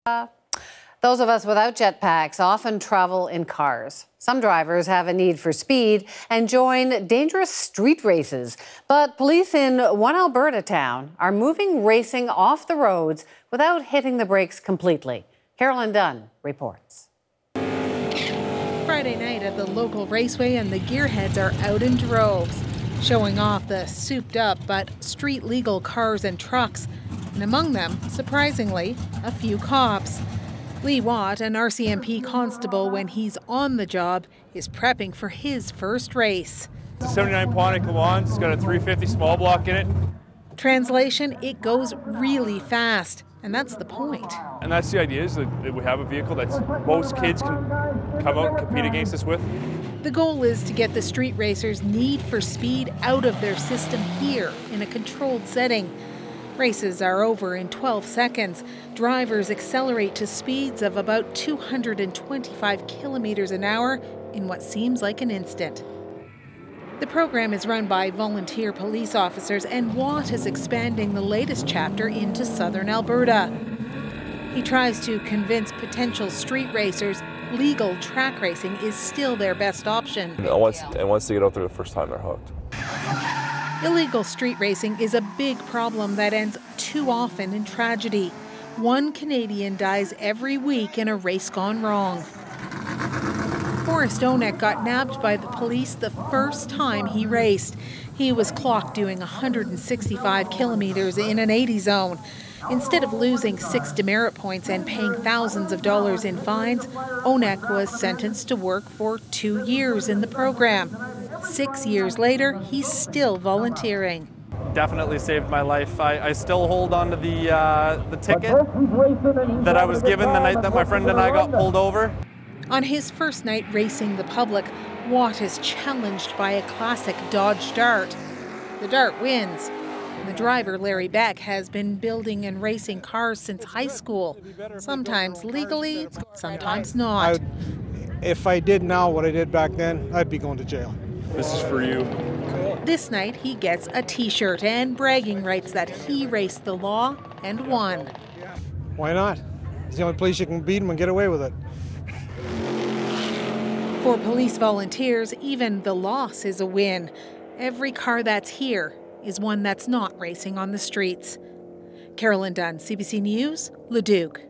Those of us without jetpacks often travel in cars. Some drivers have a need for speed and join dangerous street races. But police in one Alberta town are moving racing off the roads without hitting the brakes completely. Carolyn Dunn reports. Friday night at the local raceway, and the gearheads are out in droves, showing off the souped-up but street-legal cars and trucks. And among them, surprisingly, a few cops. Lee Watt, an RCMP constable when he's on the job, is prepping for his first race. It's a 79 Pontiac Le Mans. It's got a 350 small block in it. Translation, it goes really fast, and that's the point. And that's the idea, is that we have a vehicle that most kids can come out and compete against us with. The goal is to get the street racers' need for speed out of their system here in a controlled setting. Races are over in 12 seconds. Drivers accelerate to speeds of about 225 kilometers an hour in what seems like an instant. The program is run by volunteer police officers, and Watt is expanding the latest chapter into southern Alberta. He tries to convince potential street racers legal track racing is still their best option. And once they get out there the first time, they're hooked. Illegal street racing is a big problem that ends too often in tragedy. One Canadian dies every week in a race gone wrong. Forrest Onek got nabbed by the police the first time he raced. He was clocked doing 165 kilometers in an 80 zone. Instead of losing 6 demerit points and paying thousands of dollars in fines, Onek was sentenced to work for 2 years in the program. 6 years later, he's still volunteering. Definitely saved my life. I still hold on to the ticket that I was given the night that my friend and I got pulled over. On his first night racing the public, Watt is challenged by a classic Dodge Dart. The Dart wins. The driver, Larry Beck, has been building and racing cars since high school, sometimes legally, sometimes not. If I did now what I did back then, I'd be going to jail. This is for you. This night, he gets a T-shirt and bragging rights that he raced the law and won. Why not? It's the only place you can beat them and get away with it. For police volunteers, even the loss is a win. Every car that's here is one that's not racing on the streets. Carolyn Dunn, CBC News, Leduc.